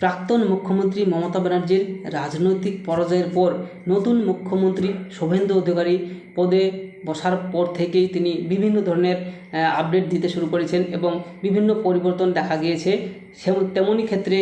প্রাক্তন মুখ্যমন্ত্রী মমতা ব্যানার্জির রাজনৈতিক পরাজয়ের পর নতুন মুখ্যমন্ত্রী শুভেন্দু অধিকারী পদে বসার পর থেকেই তিনি বিভিন্ন ধরনের আপডেট দিতে শুরু করেছেন এবং বিভিন্ন পরিবর্তন দেখা গিয়েছে। তেমনই ক্ষেত্রে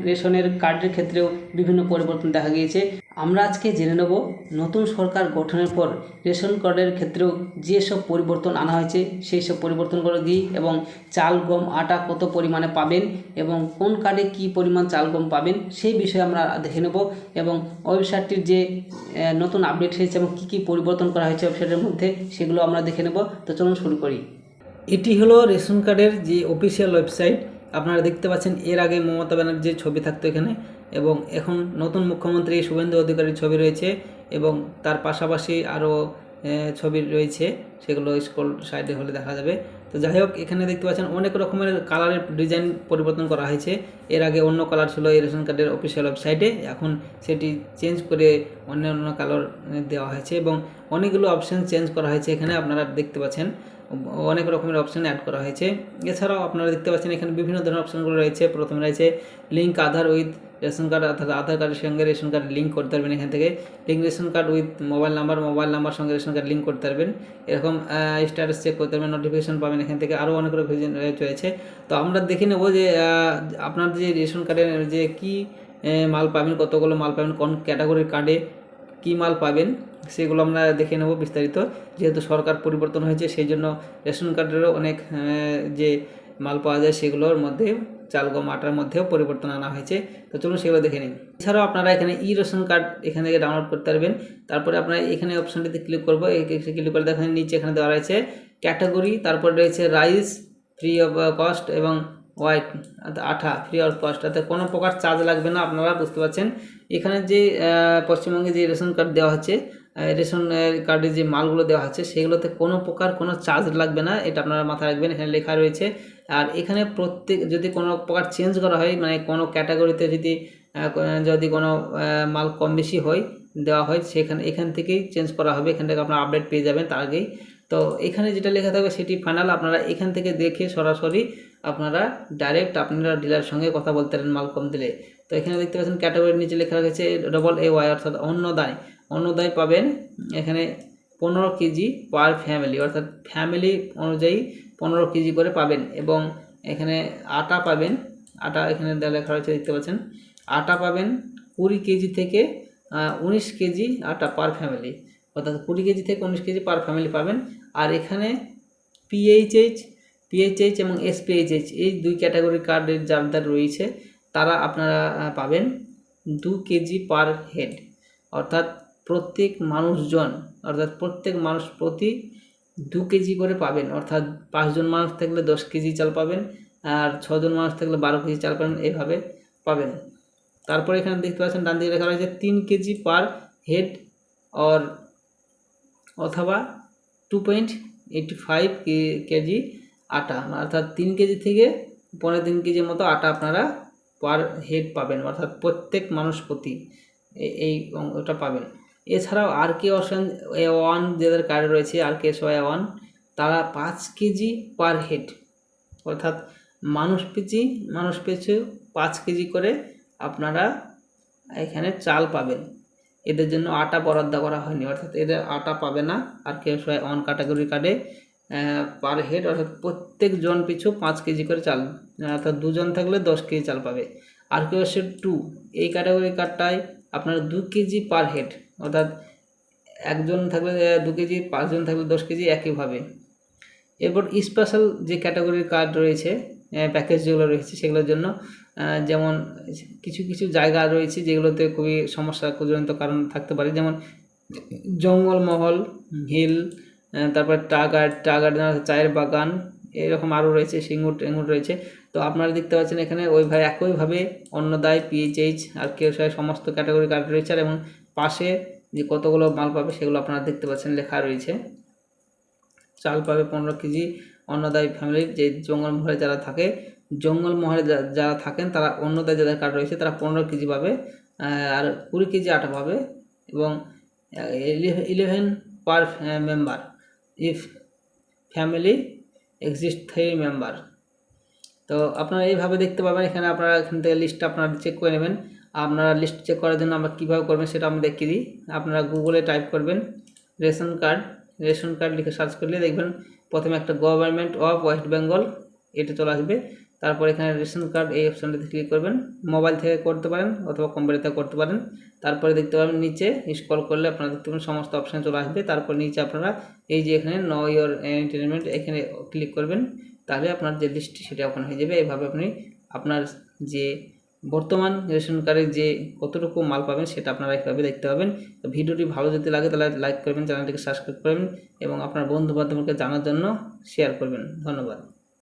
রেশনের কার্ডের ক্ষেত্রেও বিভিন্ন পরিবর্তন দেখা গিয়েছে। আমরা আজকে জেনে নেব নতুন সরকার গঠনের পর রেশন কার্ডের ক্ষেত্রেও যেসব পরিবর্তন আনা হয়েছে সেই সব পরিবর্তনগুলো দিই এবং চাল গম আটা কত পরিমাণে পাবেন এবং কোন কার্ডে কী পরিমাণ চাল গম পাবেন সেই বিষয়ে আমরা দেখে নেব এবং ওয়েবসাইটটির যে নতুন আপডেট হয়েছে এবং কী কী পরিবর্তন করা হয়েছে ওয়েবসাইটের মধ্যে সেগুলো আমরা দেখে নেব। তো চলুন শুরু করি। এটি হলো রেশন কার্ডের যে অফিসিয়াল ওয়েবসাইট। আপনারা দেখতে পাচ্ছেন এর আগে মমতা ব্যানার্জির ছবি থাকতো এখানে এবং এখন নতুন মুখ্যমন্ত্রী শুভেন্দু অধিকারীর ছবি রয়েছে এবং তার পাশাপাশি আরও ছবি রয়েছে, সেগুলো স্ক্রল সাইডে হলে দেখা যাবে। তো যাই হোক, এখানে দেখতে পাচ্ছেন অনেক রকমের কালারের ডিজাইন পরিবর্তন করা হয়েছে। এর আগে অন্য কালার ছিল এই রেশন কার্ডের অফিসিয়াল ওয়েবসাইটে, এখন সেটি চেঞ্জ করে অন্য কালার দেওয়া হয়েছে এবং অনেকগুলো অপশান চেঞ্জ করা হয়েছে। এখানে আপনারা দেখতে পাচ্ছেন অনেক রকমের অপশান অ্যাড করা হয়েছে। এছাড়াও আপনারা দেখতে পাচ্ছেন এখানে বিভিন্ন ধরনের অপশানগুলো রয়েছে। প্রথমে রয়েছে link Aadhaar with ration card, অর্থাৎ আধার কার্ডের সঙ্গে রেশন কার্ড লিঙ্ক করতে পারবেন। এখান থেকে link ration card with mobile number সঙ্গে রেশন কার্ড লিঙ্ক করতে পারবেন। এরকম স্ট্যাটাস চেক করতে পারবেন, নোটিফিকেশন পাবেন এখান থেকে। আরও অনেক রকম রয়েছে। তো আমরা দেখে নেব যে আপনার যে রেশন কার্ডের যে কী মাল পাবেন, কতগুলো মাল পাবেন, কোন ক্যাটাগরির কার্ডে কী মাল পাবেন সেগুলো আমরা দেখে নেব বিস্তারিত। যেহেতু সরকার পরিবর্তন হয়েছে সেই জন্য রেশন কার্ডেরও অনেক যে মাল পাওয়া যায় সেগুলোর মধ্যে চাল গম আটার মধ্যেও পরিবর্তন আনা হয়েছে। তো চলুন সেগুলো দেখে নিন। এছাড়াও আপনারা এখানে ই রেশন কার্ড এখান থেকে ডাউনলোড করতে পারবেন। তারপরে আপনারা এখানে অপশানটিতে ক্লিক করবো। ক্লিক করে দেখেন নিচে এখানে দেওয়া রয়েছে ক্যাটাগরি, তারপরে রয়েছে রাইস ফ্রি অফ কস্ট এবং হোয়াইট আঠা ফ্রি অফ কস্ট, অর্থাৎ কোনো প্রকার চার্জ লাগবে না। আপনারা বুঝতে পারছেন এখানে যে পশ্চিমবঙ্গে যে রেশন কার্ড দেওয়া হচ্ছে, রেশন কার্ডে যে মালগুলো দেওয়া হচ্ছে সেগুলোতে কোনো প্রকার কোনো চার্জ লাগবে না, এটা আপনারা মাথায় রাখবেন। এখানে লেখা রয়েছে। আর এখানে যদি কোনো প্রকার চেঞ্জ করা হয়, মানে কোনো ক্যাটাগরিতে যদি কোনো মাল কম বেশি হয় দেওয়া হয়, এখান থেকেই চেঞ্জ করা হবে। এখান থেকে আপনারা আপডেট পেয়ে যাবেন তার আগেই। তো এখানে যেটা লেখা থাকবে সেটি ফাইনাল। আপনারা এখান থেকে দেখে সরাসরি আপনারা ডাইরেক্ট আপনারা ডিলারের সঙ্গে কথা বলতে পারেন মাল কম দিলে। তো এখানে দেখতে পাচ্ছেন ক্যাটাগরির নিচে লেখা রয়েছে AAY, অর্থাৎ অন্নদায় পাবেন এখানে 15 কেজি পার ফ্যামিলি, অর্থাৎ ফ্যামিলি অনুযায়ী 15 কেজি করে পাবেন। এবং এখানে আটা পাবেন, আটা এখানে লেখা রয়েছে দেখতে পাচ্ছেন, আটা পাবেন 20 কেজি থেকে 19 কেজি আটা পার ফ্যামিলি, অর্থাৎ 20 কেজি থেকে 19 কেজি পার ফ্যামিলি পাবেন। আর এখানে পিএইচএইচ এবং এসপিএইচএইচ এই দুই ক্যাটাগরি কার্ডের যাদের রয়েছে তারা আপনারা পাবেন 2 কেজি পার হেড, অর্থাৎ প্রত্যেক মানুষ প্রতি 2 কেজি করে পাবেন। অর্থাৎ 5 জন মানুষ থাকলে 10 কেজি চাল পাবেন, আর 6 জন মানুষ থাকলে 12 কেজি চাল পাবেন, এইভাবে পাবেন। তারপরে এখানে দেখতে পাচ্ছেন ডান দিকে লেখা রয়েছে 3 কেজি পার হেড অথবা 2.85 কেজি আটা, অর্থাৎ 3 কেজি থেকে 3.5 কেজির মতো আটা আপনারা পার হেড পাবেন, অর্থাৎ প্রত্যেক মানুষ প্রতি এই ওটা পাবেন। এছাড়াও RK-1 যাদের কার্ডে রয়েছে RK-1 তারা 5 কেজি পার হেড, অর্থাৎ মানুষ পিছু 5 কেজি করে আপনারা এখানে চাল পাবেন। এদের জন্য আটা বরাদ্দ করা হয়নি, অর্থাৎ এদের আটা পাবে না। RK-1 ক্যাটাগরি কার্ডে পার হেড, অর্থাৎ প্রত্যেক জন পিছু 5 কেজি করে চাল, অর্থাৎ 2 জন থাকলে 10 কেজি চাল পাবে। RK-2 এই ক্যাটাগরি কার্ডটায় আপনার 2 কেজি পার হেড, অর্থাৎ একজন থাকলে 2 কেজি, 5 জন থাকলে 10 কেজি, একইভাবে। এরপর স্পেশাল যে ক্যাটাগরির কার্ড রয়েছে, প্যাকেজ যেগুলো রয়েছে সেগুলোর জন্য যেমন কিছু জায়গা রয়েছে যেগুলোতে খুবই সমস্যাজনিত কারণ থাকতে পারে, যেমন জঙ্গলমহল, হিল, তারপর টাগার চায়ের বাগান, এরকম আরও রয়েছে, সিঙ্গুর রয়েছে। তো আপনারা দেখতে পাচ্ছেন এখানে একইভাবে অন্নদায়, পিএইচএইচ আর কেশয় সমস্ত ক্যাটাগরি কার্ড রয়েছে। আর এবং পাশে যে কতগুলো মাল পাবে সেগুলো আপনারা দেখতে পাচ্ছেন লেখা রয়েছে। চাল পাবে 15 কেজি অন্নদায় ফ্যামিলির, যে জঙ্গলমহলে যারা থাকেন তারা অন্নদায় যাদের কার্ড রয়েছে তারা 15 কেজি পাবে, আর 20 কেজি আটা পাবে। এবং 11 per member if family exist 3 member, তো আপনারা এইভাবে দেখতে পাবেন। এখানে আপনারা এখান থেকে লিস্টটা আপনারা চেক করে নেবেন। আপনারা লিস্ট চেক করার জন্য আমরা কীভাবে করবেন সেটা আমি দেখিয়ে দিই। আপনারা গুগলে টাইপ করবেন রেশন কার্ড লিখে সার্চ করলে দেখবেন প্রথমে একটা গভর্নমেন্ট অফ ওয়েস্ট বেঙ্গল এটা চলে আসবে। তারপর এখানে রেশন কার্ড এই অপশানটাতে ক্লিক করবেন। মোবাইল থেকে করতে পারেন অথবা কম্পিউটার থেকে করতে পারেন। তারপরে দেখতে পাবেন নিচে স্ক্রল করলে আপনারা দেখতে পাবেন সমস্ত অপশান চলে আসবে। তারপর নিচে আপনারা এই যে এখানে নো ইওর এন্টারটেনমেন্ট এখানে ক্লিক করবেন, তাহলে আপনার যে লিস্টটি সেটা ওপেন হয়ে যাবে। এভাবে আপনি আপনার যে বর্তমান রেশন কার্ডের যে কতটুকু মাল পাবেন সেটা আপনারা এইভাবে দেখতে পাবেন। তো ভিডিওটি ভালো যদি লাগে তাহলে লাইক করবেন, চ্যানেলটিকে সাবস্ক্রাইব করবেন এবং আপনার বন্ধু বান্ধবকে জানার জন্য শেয়ার করবেন। ধন্যবাদ।